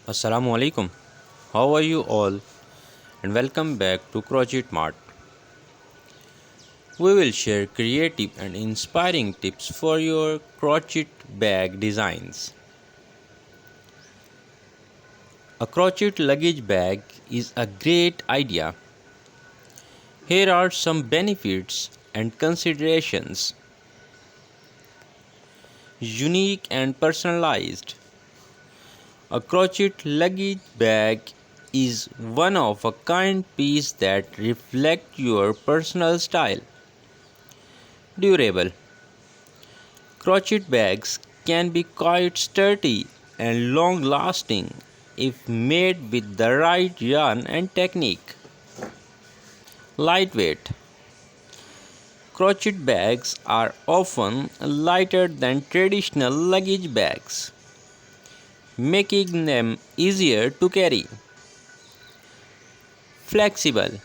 Assalamu alaikum. How are you all? And welcome back to Crochet Mart. We will share creative and inspiring tips for your crochet bag designs. A crochet luggage bag is a great idea. Here are some benefits and considerations. Unique and personalized. A crochet luggage bag is one of a kind piece that reflects your personal style. Durable. Crochet bags can be quite sturdy and long lasting if made with the right yarn and technique. Lightweight. Crochet bags are often lighter than traditional luggage bags, making them easier to carry. Flexible.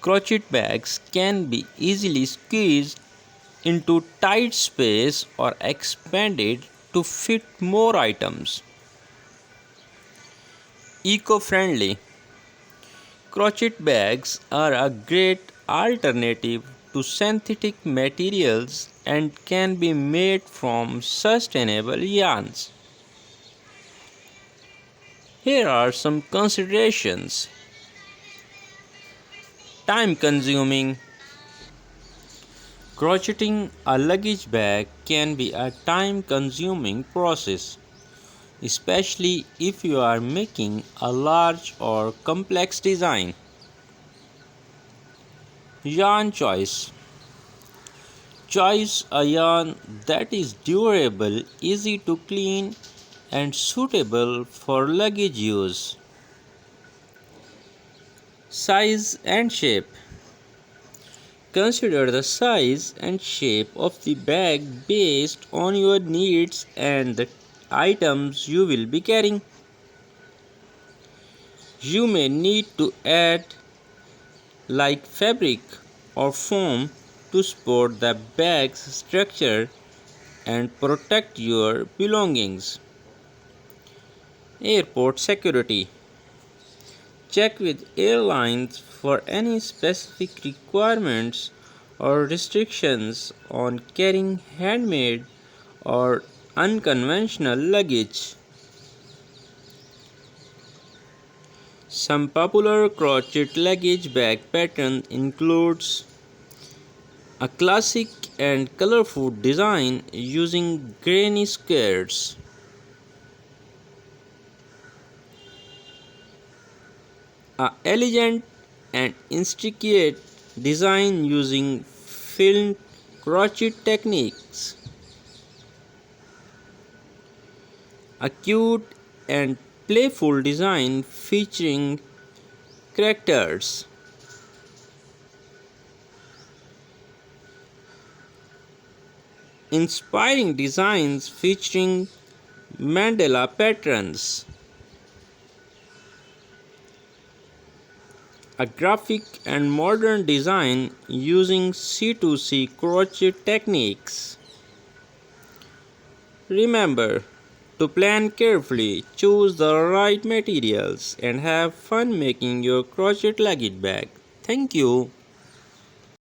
Crochet bags can be easily squeezed into tight space or expanded to fit more items. Eco-friendly. Crochet bags are a great alternative to synthetic materials and can be made from sustainable yarns. Here are some considerations. Time consuming. Crocheting a luggage bag can be a time consuming process, especially if you are making a large or complex design. Yarn choice. Choose a yarn that is durable, easy to clean, and suitable for luggage use. Size and shape. Consider the size and shape of the bag based on your needs and the items you will be carrying. You may need to add like fabric or foam to support the bag's structure and protect your belongings. Airport security. Check with airlines for any specific requirements or restrictions on carrying handmade or unconventional luggage. Some popular crochet luggage bag patterns includes a classic and colorful design using granny squares, a elegant and intricate design using filmed crochet techniques, a cute and playful design featuring characters, inspiring designs featuring mandala patterns, a graphic and modern design using C2C crochet techniques. Remember to plan carefully, choose the right materials, and have fun making your crochet luggage bag. Thank you.